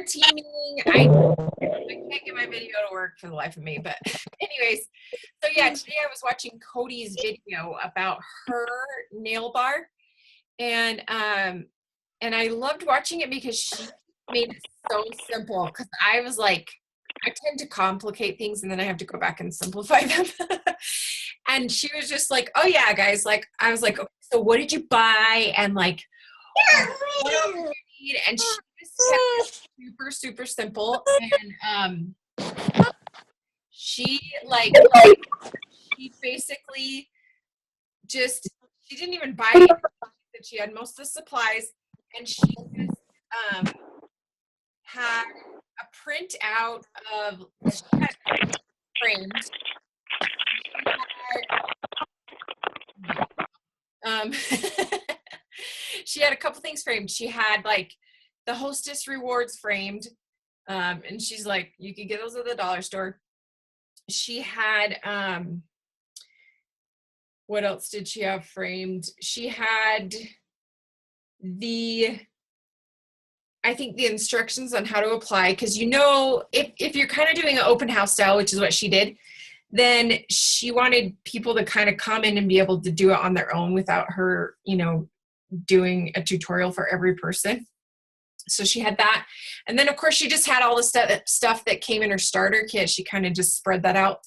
teaming. I can't get my video to work for the life of me, but anyways, so yeah, today I was watching Cody's video about her nail bar, and I loved watching it because she made it so simple, because I was like, I tend to complicate things and then I have to go back and simplify them. And she was just like, oh yeah, guys, like, I was like, okay, so what did you buy? And like, what else do you need? And she just kept it super, super simple. And she basically just, she didn't even buy anything. She had most of the supplies, and she just had a print out of, she had framed. She had a couple things framed. She had like the Hostess rewards framed, and she's like, you could get those at the dollar store. She had what else did she have framed? She had I think the instructions on how to apply, because if you're kind of doing an open house style, which is what she did, then she wanted people to kind of come in and be able to do it on their own without her, doing a tutorial for every person. So she had that. And then of course she just had all the stuff that came in her starter kit. She kind of just spread that out,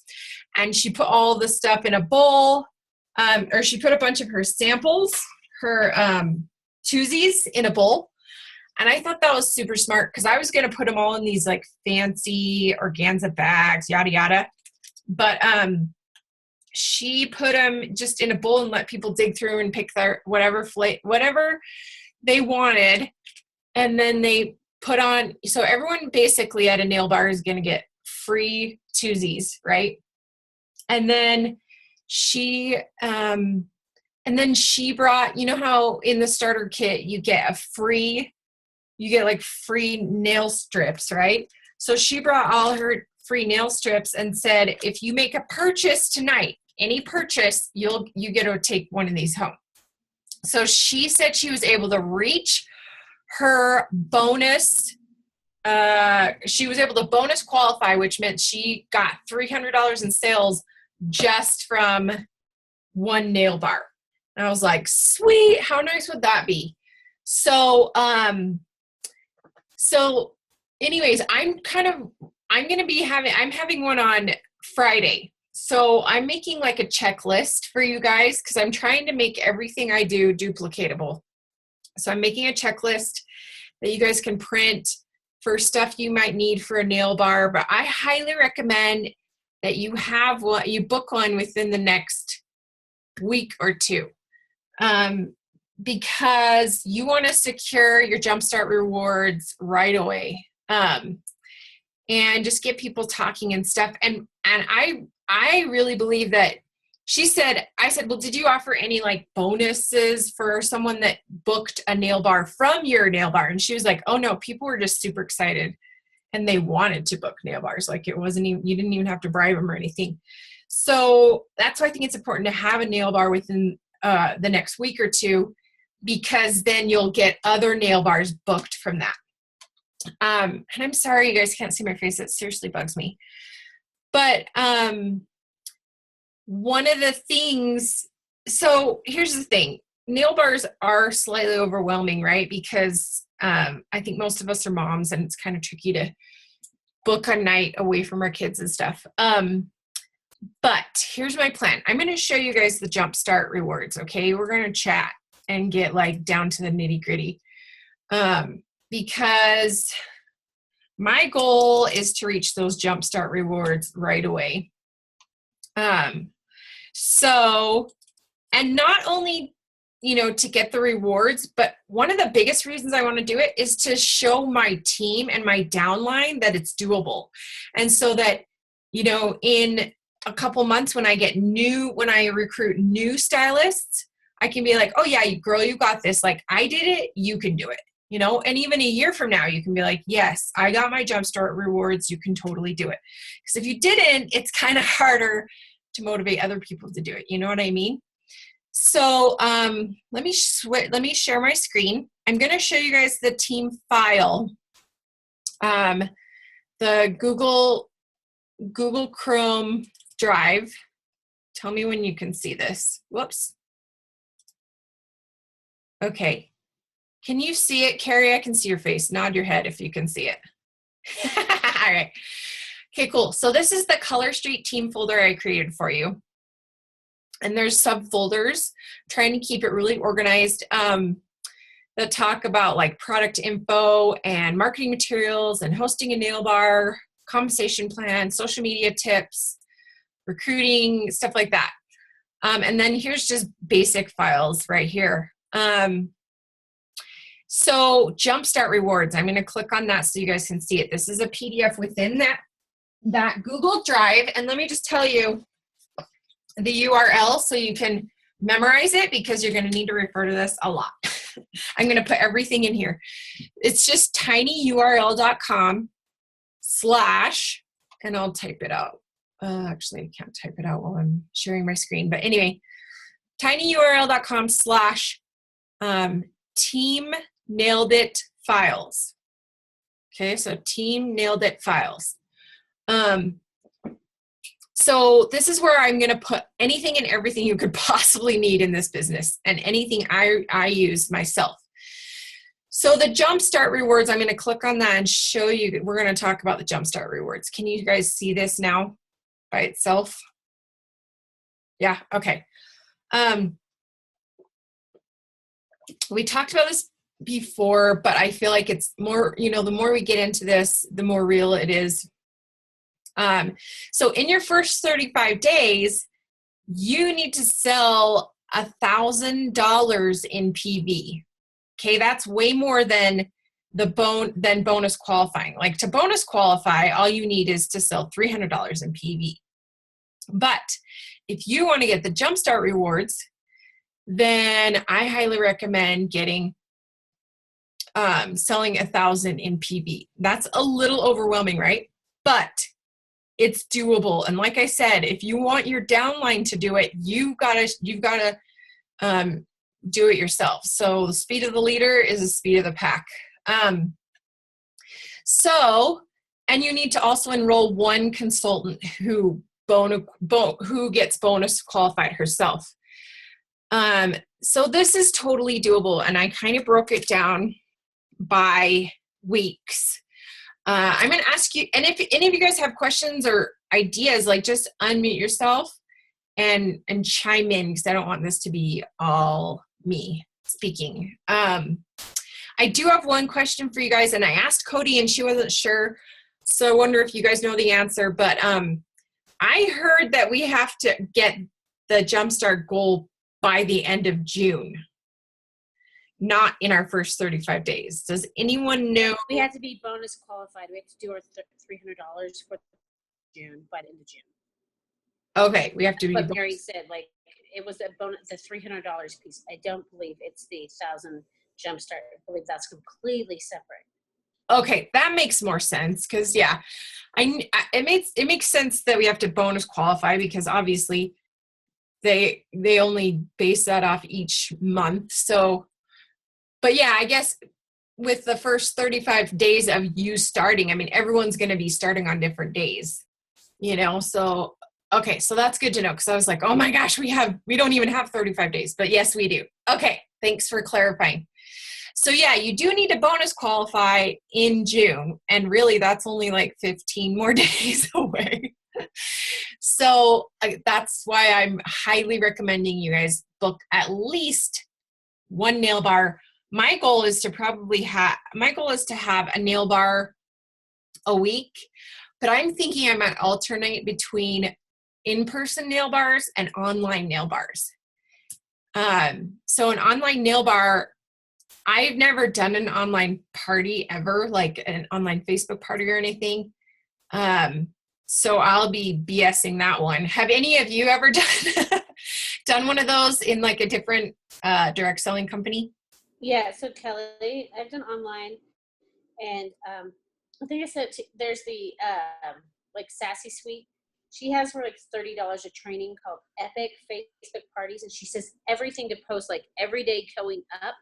and she put all the stuff in a bowl, or she put a bunch of her samples, her twosies, in a bowl. And I thought that was super smart, because I was going to put them all in these like fancy organza bags, yada, yada. But she put them just in a bowl and let people dig through and pick their whatever they wanted. And then they put on, so everyone basically at a nail bar is going to get free twosies, right? And then she brought, how in the starter kit you get free nail strips, right? So she brought all her free nail strips and said, if you make a purchase tonight, any purchase, you get to take one of these home. So she said she was able to reach her bonus. She was able to bonus qualify, which meant she got $300 in sales just from one nail bar. And I was like, sweet, how nice would that be? So anyways, I'm having one on Friday. So I'm making like a checklist for you guys, because I'm trying to make everything I do duplicatable. So I'm making a checklist that you guys can print for stuff you might need for a nail bar. But I highly recommend that you book one within the next week or two, because you want to secure your Jumpstart rewards right away, and just get people talking and stuff. And I really believe that I said, well, did you offer any like bonuses for someone that booked a nail bar from your nail bar? And she was like, oh no, people were just super excited and they wanted to book nail bars. Like it wasn't even, you didn't even have to bribe them or anything. So that's why I think it's important to have a nail bar within the next week or two, because then you'll get other nail bars booked from that. And I'm sorry you guys can't see my face. It seriously bugs me. But one of the things, so here's the thing. Nail bars are slightly overwhelming, right? Because I think most of us are moms and it's kind of tricky to book a night away from our kids and stuff. But here's my plan. I'm going to show you guys the Jumpstart rewards, okay? We're going to chat and get like down to the nitty gritty. Because my goal is to reach those Jumpstart rewards right away. So, and not only, to get the rewards, but one of the biggest reasons I want to do it is to show my team and my downline that it's doable. And so that, in a couple months when I recruit new stylists, I can be like, oh yeah, girl, you got this. Like I did it, you can do it. And even a year from now, you can be like, yes, I got my Jumpstart rewards. You can totally do it. Because if you didn't, it's kind of harder to motivate other people to do it. You know what I mean? So let me share my screen. I'm going to show you guys the team file The Google Chrome Drive. Tell me when you can see this. Whoops. Okay. Can you see it, Carrie? I can see your face. Nod your head if you can see it. All right. Okay, cool. So this is the Color Street team folder I created for you. And there's subfolders, trying to keep it really organized, that talk about like product info and marketing materials and hosting a nail bar, compensation plan, social media tips, recruiting, stuff like that. And then here's just basic files right here. So Jumpstart Rewards, I'm going to click on that so you guys can see it. This is a PDF within that Google Drive. And let me just tell you the URL so you can memorize it, because you're going to need to refer to this a lot. I'm going to put everything in here. It's just tinyurl.com/ and I'll type it out. Actually, I can't type it out while I'm sharing my screen. But anyway, tinyurl.com/ team nailed it files. Okay, so team nailed it files. So this is where I'm going to put anything and everything you could possibly need in this business, and anything I use myself. So the Jumpstart Rewards, I'm going to click on that and show you. We're going to talk about the Jumpstart Rewards. Can you guys see this now by itself? Yeah, okay. We talked about this before, but I feel like it's more, the more we get into this, the more real it is. So in your first 35 days, you need to sell $1,000 in PV. Okay, that's way more than bonus qualifying. Like, to bonus qualify, all you need is to sell $300 in PV. But if you want to get the Jumpstart Rewards, then I highly recommend selling 1,000 in PV. That's a little overwhelming, right? But it's doable. And like I said, if you want your downline to do it, you've got to do it yourself. So the speed of the leader is the speed of the pack. And you need to also enroll one consultant who gets bonus qualified herself. So this is totally doable, and I kind of broke it down by weeks. I'm going to ask you, and if any of you guys have questions or ideas, like, just unmute yourself and chime in, because I don't want this to be all me speaking. I do have one question for you guys, and I asked Cody and she wasn't sure, so I wonder if you guys know the answer. But I heard that we have to get the Jumpstart goal by the end of June, not in our first 35 days. Does anyone know? We have to be bonus qualified. We have to do our $300 for June, by the end of June. Okay, we have to be. But Mary said, like, it was a bonus, the $300 piece. I don't believe it's the 1,000 Jumpstart. I believe that's completely separate. Okay, that makes more sense, because yeah, it makes sense that we have to bonus qualify, because obviously they only base that off each month. So, but yeah, I guess with the first 35 days of you starting, I mean, everyone's going to be starting on different days, so okay, so that's good to know, because I was like, oh my gosh, we don't even have 35 days, but yes, we do. Okay, thanks for clarifying. So yeah, you do need to bonus qualify in June, and really that's only like 15 more days away. So that's why I'm highly recommending you guys book at least one nail bar. My goal is to have a nail bar a week, but I'm thinking I might alternate between in-person nail bars and online nail bars. So an online nail bar, I've never done an online party ever, like an online Facebook party or anything. So I'll be BSing that one. Have any of you ever done one of those in like a different direct selling company? Yeah, so Kelly, I've done online, and I think I said there's the like Sassy Suite. She has for like $30 a training called Epic Facebook Parties, and she says everything to post, like every day going up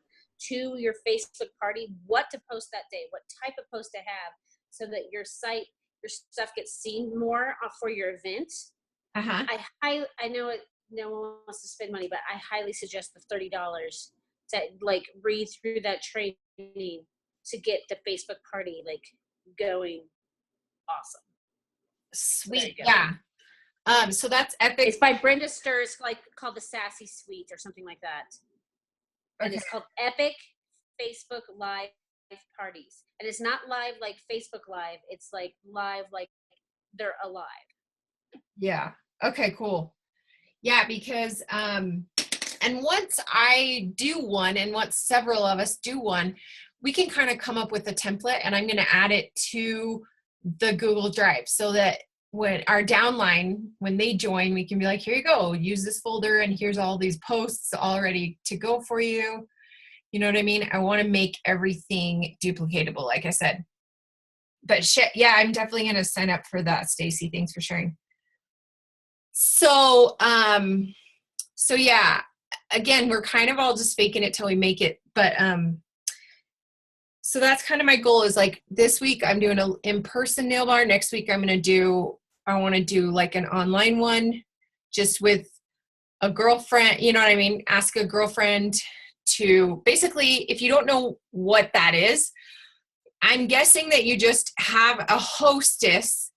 to your Facebook party, what to post that day, what type of post to have. so that your stuff gets seen more for your event. Uh-huh. I know no one wants to spend money, but I highly suggest the $30 to like read through that training to get the Facebook party like going awesome. Sweet. Yeah. So that's epic. It's by Brenda Sturz, like called the Sassy Suite or something like that. And it's called Epic Facebook Live Parties. And it's not live like Facebook Live. It's like live like they're alive. Yeah. Okay, cool. Yeah, because and once I do one, and once several of us do one, we can kind of come up with a template, and I'm going to add it to the Google Drive so that when our downline, when they join, we can be like, here you go, use this folder, and here's all these posts all ready to go for you. You know what I mean? I want to make everything duplicatable, like I said. But yeah, I'm definitely going to sign up for that, Stacy. Thanks for sharing. So, so yeah, again, we're kind of all just faking it till we make it. But, so that's kind of my goal is like this week I'm doing an in-person nail bar. Next week I want to do like an online one just with a girlfriend, you know what I mean? Ask a girlfriend to basically, if you don't know what that is, I'm guessing that you just have a hostess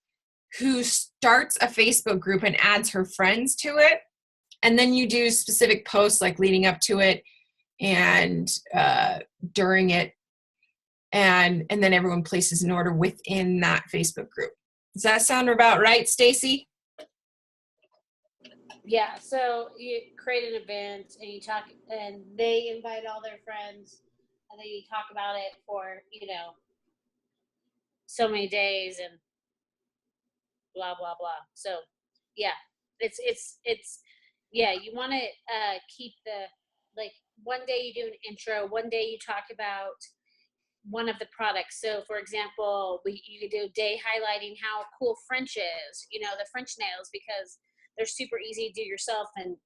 who starts a Facebook group and adds her friends to it. And then you do specific posts like leading up to it and during it. And then everyone places an order within that Facebook group. Does that sound about right, Stacy? Yeah, so you create an event and you talk, and they invite all their friends, and then you talk about it for, so many days and blah, blah, blah. So, yeah, it's yeah, you want to keep like, one day you do an intro, one day you talk about one of the products. So, for example, you could do a day highlighting how cool French is, the French nails, because they're super easy to do yourself. And,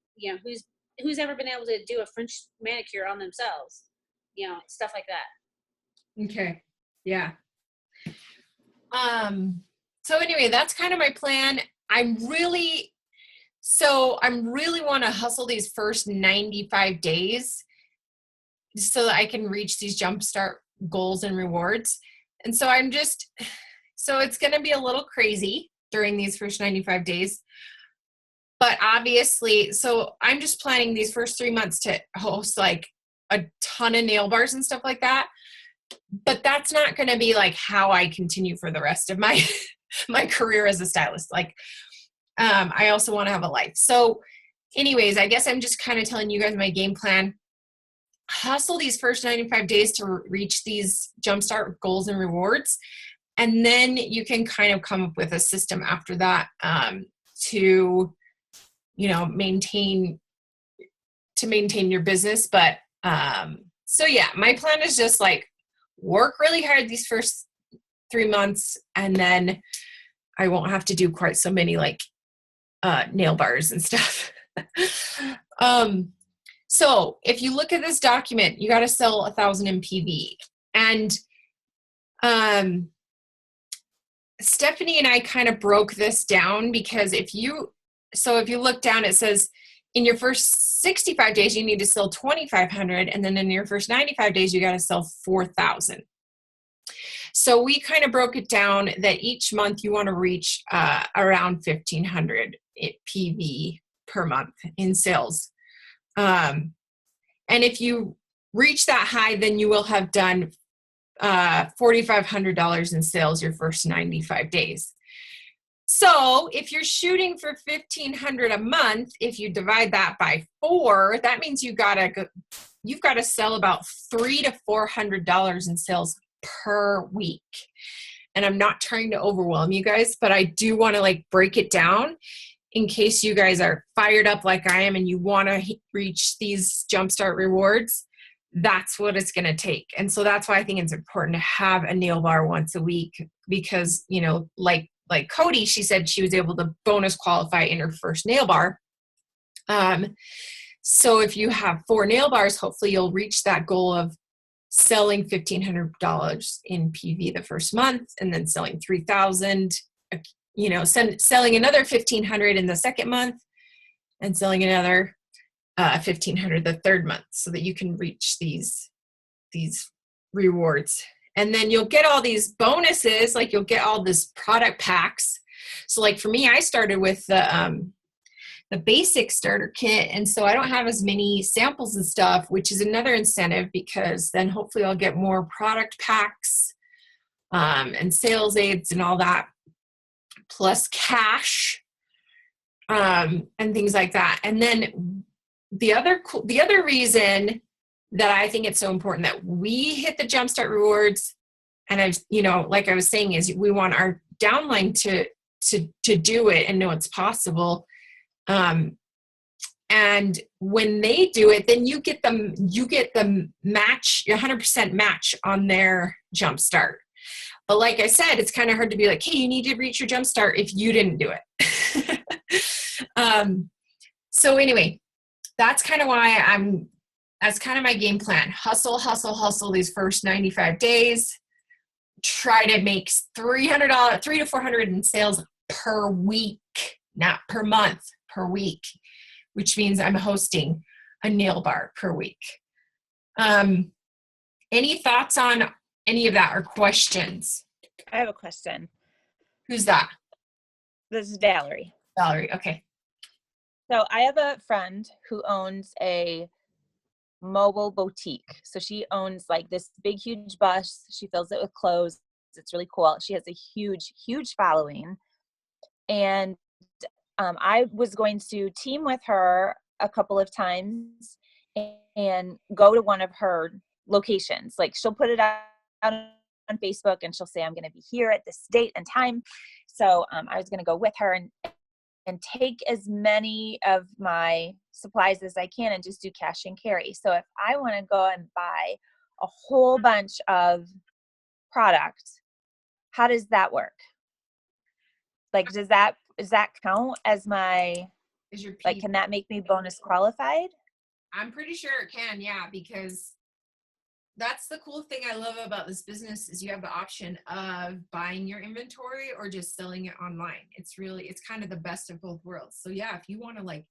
who's ever been able to do a French manicure on themselves, stuff like that. Okay. Yeah. So anyway, that's kind of my plan. I'm really want to hustle these first 95 days so that I can reach these jumpstart goals and rewards. And so so it's going to be a little crazy during these first 95 days. But obviously, so I'm just planning these first 3 months to host like a ton of nail bars and stuff like that. But that's not going to be like how I continue for the rest of my my career as a stylist. Like, I also want to have a life. So anyways, I guess I'm just kind of telling you guys my game plan. Hustle these first 95 days to reach these jumpstart goals and rewards. And then you can kind of come up with a system after that to maintain your business. But so yeah, my plan is just like work really hard these first 3 months, and then I won't have to do quite so many like nail bars and stuff. So if you look at this document, you got to sell 1,000 in PV. And Stephanie and I kind of broke this down, because if you look down, it says in your first 65 days, you need to sell 2,500. And then in your first 95 days, you got to sell 4,000. So we kind of broke it down that each month you want to reach around 1,500 PV per month in sales. And if you reach that high, then you will have done $4,500 in sales your first 95 days. So if you're shooting for 1,500 a month, if you divide that by 4, that means you've got to sell about $300 to $400 in sales per week. And I'm not trying to overwhelm you guys, but I do want to like break it down in case you guys are fired up like I am and you want to reach these jumpstart rewards. That's what it's going to take. And so that's why I think it's important to have a nail bar once a week, because, like Cody, she said she was able to bonus qualify in her first nail bar. So if you have 4 nail bars, hopefully you'll reach that goal of selling $1,500 in PV the first month, and then selling 3,000, selling another 1,500 in the second month, and selling another 1,500 the third month, so that you can reach these rewards. And then you'll get all these bonuses, like you'll get all this product packs. So like for me, I started with the basic starter kit, and so I don't have as many samples and stuff, which is another incentive, because then hopefully I'll get more product packs and sales aids and all that, plus cash and things like that. And then the other reason that I think it's so important that we hit the Jumpstart rewards, and like I was saying, is we want our downline to do it and know it's possible. And when they do it, then you get the match, 100% match on their Jumpstart. But like I said, it's kind of hard to be like, hey, you need to reach your Jumpstart if you didn't do it. So anyway, that's kind of my game plan. Hustle these first 95 days. Try to make $300, $300 to $400 in sales per week, not per month, per week, which means I'm hosting a nail bar per week. Any thoughts on any of that or questions? I have a question. Who's that? This is Valerie. Valerie, okay. So I have a friend who owns a mobile boutique. So she owns like this big, huge bus. She fills it with clothes. It's really cool. She has a huge following. And I was going to team with her a couple of times and go to one of her locations. Like she'll put it out on Facebook and she'll say, I'm going to be here at this date and time. So I was going to go with her and take as many of my supplies as I can and just do cash and carry. So if I want to go and buy a whole bunch of product, how does that work? Like, does that count as my, like, can that make me bonus qualified? I'm pretty sure it can, yeah, because that's the cool thing I love about this business is you have the option of buying your inventory or just selling it online. It's kind of the best of both worlds. So yeah, if you want to like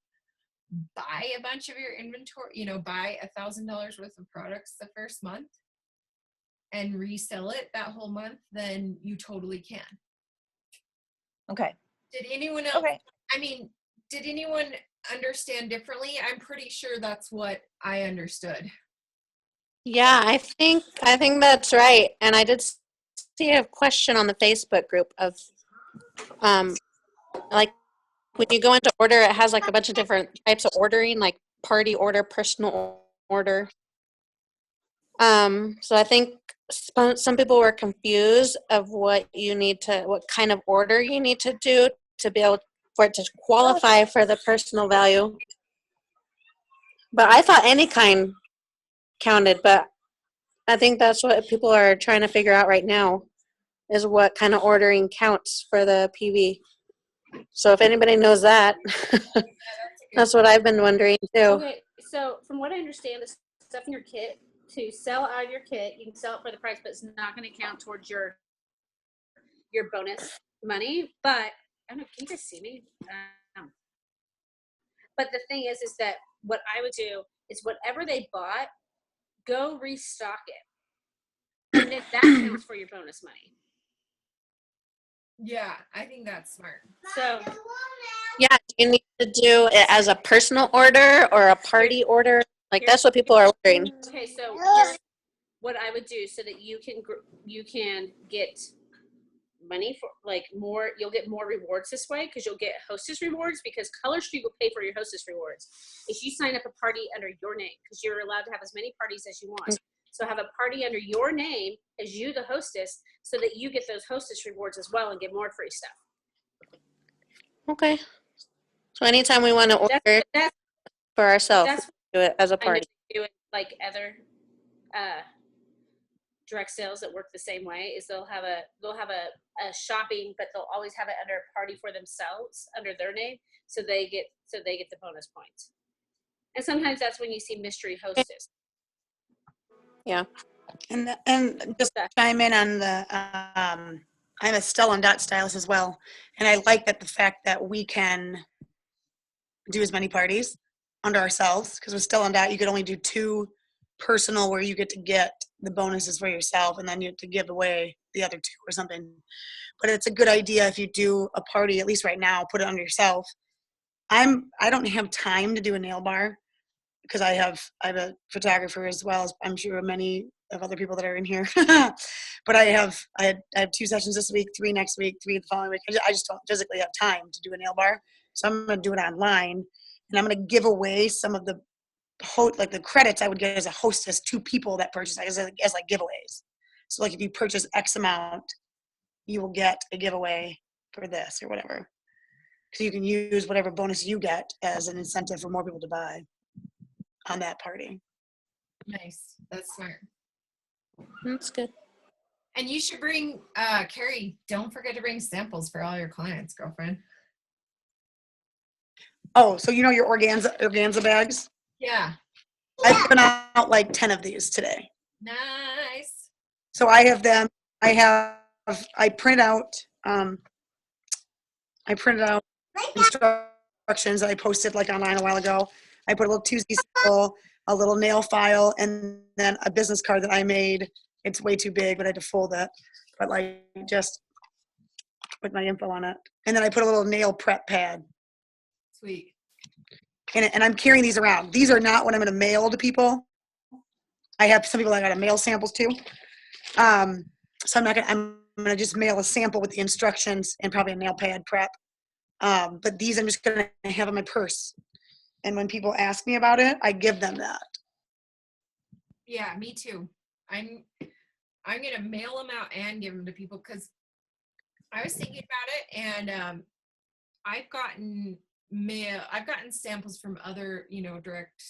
buy a bunch of your inventory, buy $1,000 worth of products the first month and resell it that whole month, then you totally can. Okay. Did anyone else? Okay. Did anyone understand differently? I'm pretty sure that's what I understood. Yeah, I think that's right. And I did see a question on the Facebook group of like when you go into order, it has like a bunch of different types of ordering, like party order, personal order. So I think some people were confused of what kind of order you need to do to be able for it to qualify for the personal value. But I thought any kind counted, but I think that's what people are trying to figure out right now is what kind of ordering counts for the PV. So if anybody knows that, that's what I've been wondering too. Okay, so from what I understand, the stuff in your kit, to sell out of your kit, you can sell it for the price, but it's not going to count towards your bonus money. But I don't know, can you guys see me? But the thing is that what I would do is whatever they bought, go restock it. And then that counts for your bonus money. Yeah, I think that's smart. So, yeah, do you need to do it as a personal order or a party order? Like that's what people are ordering. Okay, so here's what I would do so that you can get money for like more. You'll get more rewards this way because you'll get hostess rewards because Color Street will pay for your hostess rewards if you sign up a party under your name because you're allowed to have as many parties as you want. So have a party under your name as you, the hostess, so that you get those hostess rewards as well and get more free stuff. Okay. So anytime we want to order for ourselves, do it as a party. Do it like other direct sales that work the same way. Is they'll have a shopping, but they'll always have it under a party for themselves under their name, so they get the bonus points. And sometimes that's when you see mystery hostess. Yeah. And just chime in on the, I'm a Stella and Dot stylist as well. And I like that the fact that we can do as many parties under ourselves, because with Stella and Dot, you could only do 2 personal where you get to get the bonuses for yourself and then you have to give away the other 2 or something. But it's a good idea if you do a party, at least right now, put it under yourself. I don't have time to do a nail bar because I have a photographer as well as I'm sure many of other people that are in here. But I have 2 sessions this week, 3 next week, 3 the following week. I just don't physically have time to do a nail bar. So I'm going to do it online, and I'm going to give away some of the like the credits I would get as a hostess to people that purchase as like giveaways. So like if you purchase X amount, you will get a giveaway for this or whatever. So you can use whatever bonus you get as an incentive for more people to buy on that party. Nice. That's smart. That's good. And you should bring, Carrie, don't forget to bring samples for all your clients, girlfriend. Oh, so you know your organza bags? Yeah. I've given out like 10 of these today. Nice. So I have them. I print out instructions that I posted like online a while ago. I put a little Tuesday sample, a little nail file, and then a business card that I made. It's way too big, but I had to fold it. But like just put my info on it. And then I put a little nail prep pad. Sweet. And I'm carrying these around. These are not what I'm going to mail to people. I have some people that I got to mail samples to. So I'm going to just mail a sample with the instructions and probably a nail pad prep. But these I'm just going to have in my purse. And when people ask me about it, I give them that. Yeah, me too. I'm going to mail them out and give them to people because I was thinking about it, and I've gotten samples from other, direct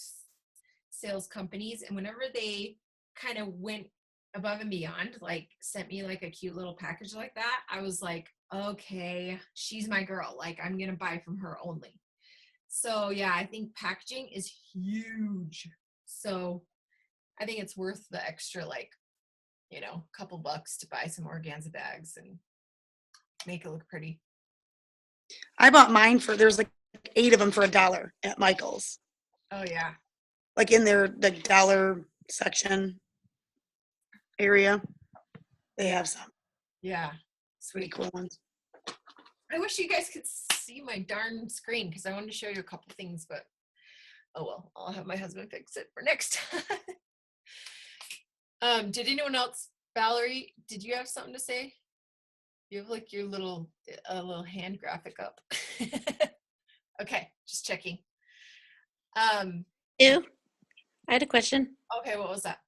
sales companies, and whenever they kind of went above and beyond, like sent me like a cute little package like that, I was like, okay, she's my girl. Like I'm going to buy from her only. So yeah, I think packaging is huge. So I think it's worth the extra, like, couple bucks to buy some organza bags and make it look pretty. I bought mine there's like 8 of them for $1 at Michael's. Oh yeah. Like in their the dollar section area. They have some. Yeah. Pretty cool ones. I wish you guys could see my darn screen because I wanted to show you a couple things, but oh well, I'll have my husband fix it for next time. Did anyone else, Valerie, did you have something to say? You have like your little hand graphic up. Okay, just checking. You? I had a question. Okay, what was that?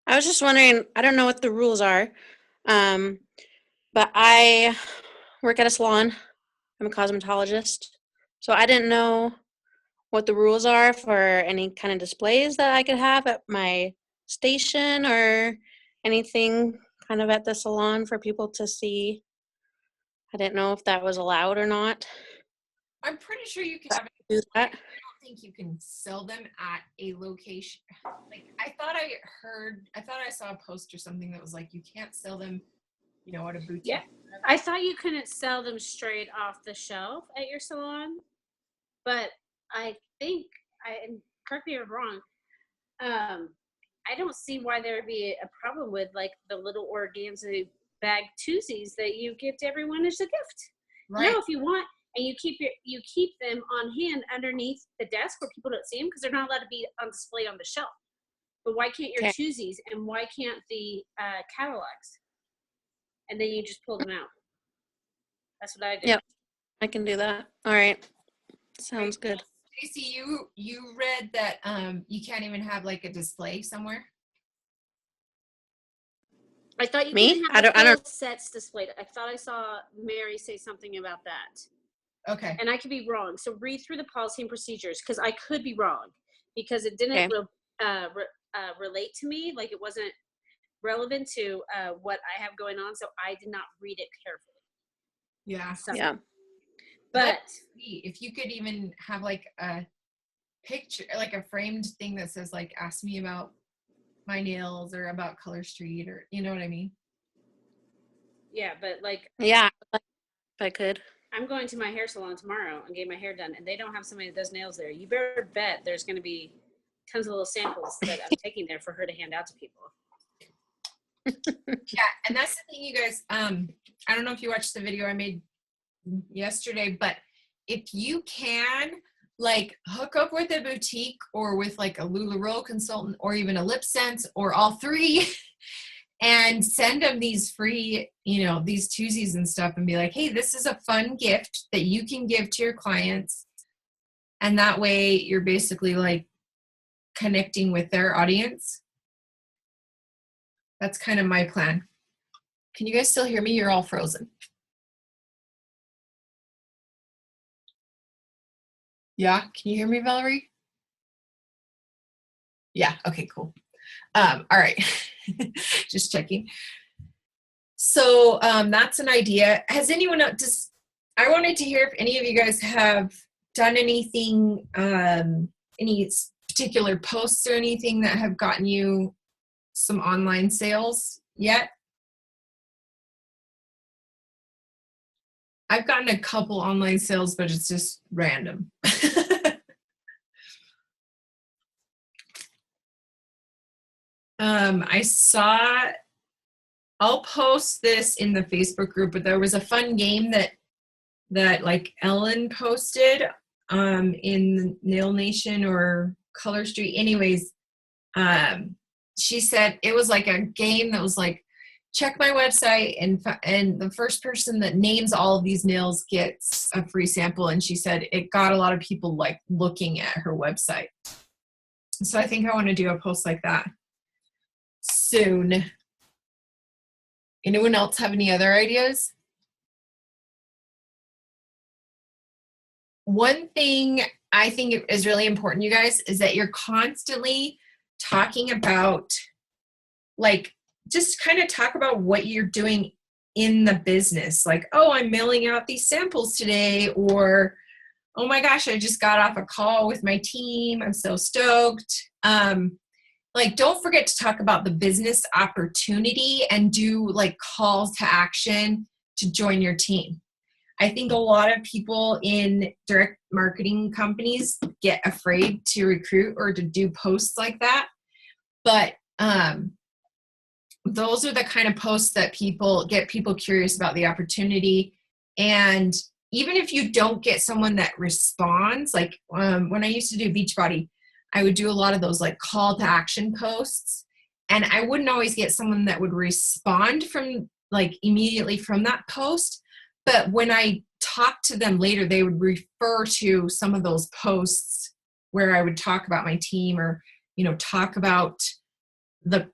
I was just wondering, I don't know what the rules are, but I work at a salon. I'm a cosmetologist. So I didn't know what the rules are for any kind of displays that I could have at my station or anything kind of at the salon for people to see. I didn't know if that was allowed or not. I'm pretty sure you can have it. Do that. I don't think you can sell them at a location. Like I thought I saw a post or something that was like you can't sell them, at a boutique. Yeah. I thought you couldn't sell them straight off the shelf at your salon, but I think and correct me if I'm wrong. I don't see why there would be a problem with like the little organza bag twosies that you give to everyone as a gift. Right. No, if you want, and you keep them on hand underneath the desk where people don't see them because they're not allowed to be on display on the shelf. But why can't your twosies and why can't the catalogs? And then you just pull them out. That's what I do. Yep, I can do that. All right, sounds good. Stacey, you read that you can't even have like a display somewhere. I thought you Me? couldn't have I don't sets displayed. I thought I saw Mary say something about that. Okay. And I could be wrong. So read through the policy and procedures because I could be wrong because it didn't relate to me. Like it wasn't relevant to what I have going on. So I did not read it carefully. Yeah. So, yeah. But if you could even have like a picture, like a framed thing that says like, ask me about my nails or about Color Street, or you know what I mean? Yeah, but like Yeah, if I could. I'm going to my hair salon tomorrow and get my hair done, and they don't have somebody that does nails there. You better bet there's going to be tons of little samples that I'm taking there for her to hand out to people. Yeah, and that's the thing, you guys. I don't know if you watched the video I made yesterday, but if you can, like, hook up with a boutique or with like a LuLaRoe consultant or even a Lip Sense or all three, and send them these free, these twosies and stuff, and be like, hey, this is a fun gift that you can give to your clients. And that way you're basically like connecting with their audience. That's kind of my plan. Can you guys still hear me? You're all frozen. Yeah, can you hear me, Valerie? Yeah, okay, cool. All right, just checking. So that's an idea. Has anyone else, I wanted to hear if any of you guys have done anything, any particular posts or anything that have gotten you some online sales yet? I've gotten a couple online sales, but it's just random. I'll post this in the Facebook group, but there was a fun game that like Ellen posted in Nail Nation or Color Street. Anyways, she said it was like a game that was like, check my website and the first person that names all of these nails gets a free sample. And she said it got a lot of people like looking at her website. So I think I want to do a post like that soon. Anyone else have any other ideas? One thing I think is really important, you guys, is that you're constantly talking about, like, just kind of talk about what you're doing in the business. Like, oh, I'm mailing out these samples today, or, oh my gosh, I just got off a call with my team. I'm so stoked. Like, don't forget to talk about the business opportunity and do like calls to action to join your team. I think a lot of people in direct marketing companies get afraid to recruit or to do posts like that. But those are the kind of posts that get people curious about the opportunity. And even if you don't get someone that responds, like when I used to do Beachbody, I would do a lot of those like call to action posts, and I wouldn't always get someone that would respond from like immediately from that post. But when I talked to them later, they would refer to some of those posts where I would talk about my team or, talk about the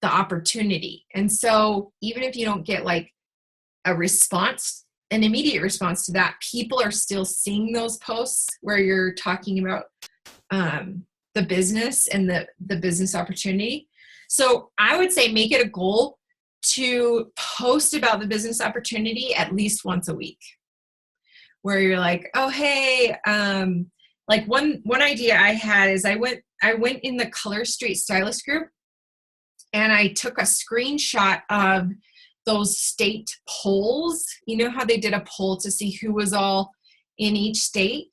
opportunity. And so even if you don't get like a response, an immediate response to that, people are still seeing those posts where you're talking about the business and the business opportunity. So I would say make it a goal to post about the business opportunity at least once a week, where you're like, oh, hey, like one idea I had is I went in the Color Street Stylist group, and I took a screenshot of those state polls. You know how they did a poll to see who was all in each state?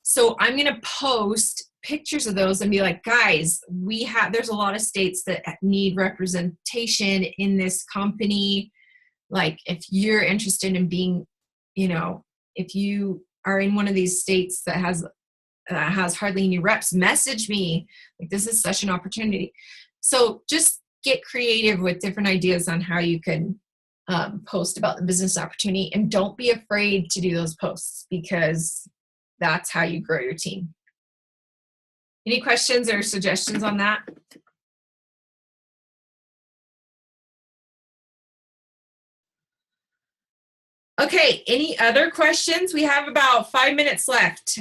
So I'm going to post pictures of those and be like, guys, there's a lot of states that need representation in this company. Like, if you're interested in being, if you are in one of these states that has hardly any reps, message me. Like, this is such an opportunity. So just get creative with different ideas on how you can post about the business opportunity, and don't be afraid to do those posts, because that's how you grow your team. Any questions or suggestions on that? Okay, any other questions? We have about 5 minutes left.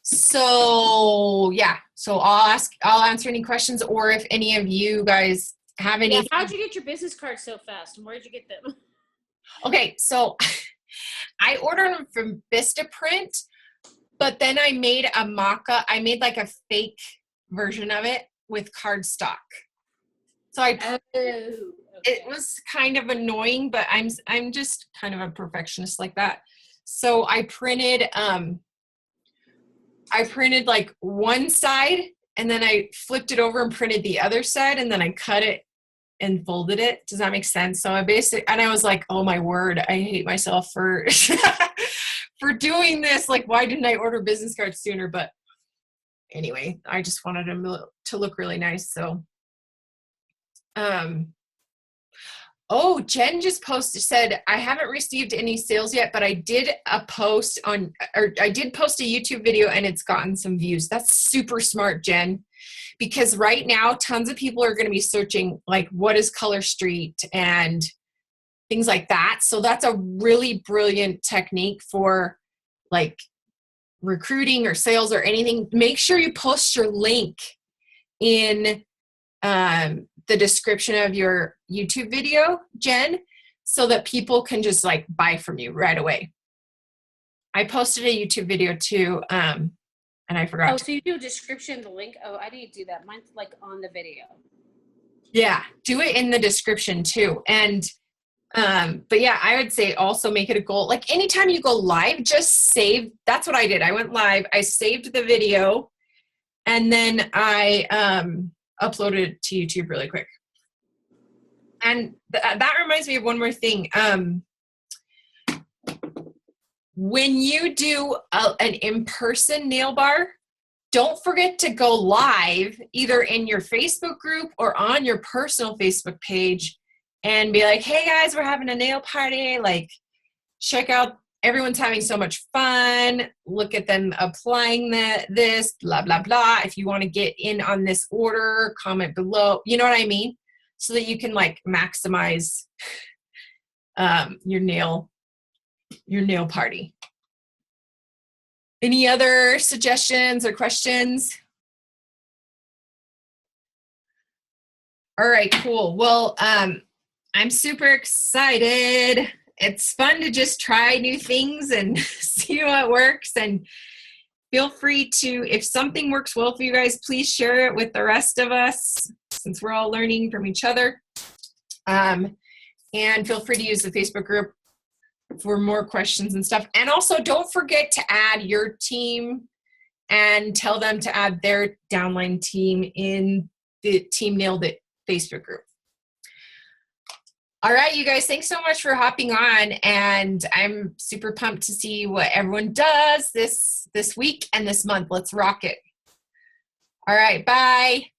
So I'll answer any questions, or if any of you guys have any. Yeah, how'd you get your business cards so fast, and where'd you get them? Okay, so I ordered them from Vistaprint, but then I made like a fake version of it with cardstock. So I it was kind of annoying, but I'm just kind of a perfectionist like that. So I printed like one side, and then I flipped it over and printed the other side, and then I cut it and folded it. Does that make sense? So I was like, oh my word, I hate myself for for doing this. Like, why didn't I order business cards sooner? But anyway, I just wanted them to look really nice. So oh, Jen just said, I haven't received any sales yet, but I did post a YouTube video and it's gotten some views. That's super smart, Jen, because right now tons of people are going to be searching like, what is Color Street and things like that. So that's a really brilliant technique for like recruiting or sales or anything. Make sure you post your link in the description of your YouTube video, Jen, so that people can just like buy from you right away. I posted a YouTube video too, and I forgot. Oh, so you do a description, the link? Oh, I didn't do that. Mine's like on the video. Yeah, do it in the description too. And but yeah, I would say also make it a goal. Like anytime you go live, just save. That's what I did. I went live, I saved the video, and then I uploaded it to YouTube really quick. And that reminds me of one more thing. When you do an in-person nail bar, don't forget to go live either in your Facebook group or on your personal Facebook page and be like, hey guys, we're having a nail party. Like, check out, everyone's having so much fun. Look at them applying this, blah, blah, blah. If you want to get in on this order, comment below. You know what I mean? So that you can like maximize your nail party. Any other suggestions or questions? All right, cool. Well, I'm super excited. It's fun to just try new things and see what works. And feel free to, if something works well for you guys, please share it with the rest of us since we're all learning from each other. And feel free to use the Facebook group for more questions and stuff. And also don't forget to add your team and tell them to add their downline team in the Team Nailed It Facebook group. All right, you guys, thanks so much for hopping on, and I'm super pumped to see what everyone does this week and this month. Let's rock it. All right, bye.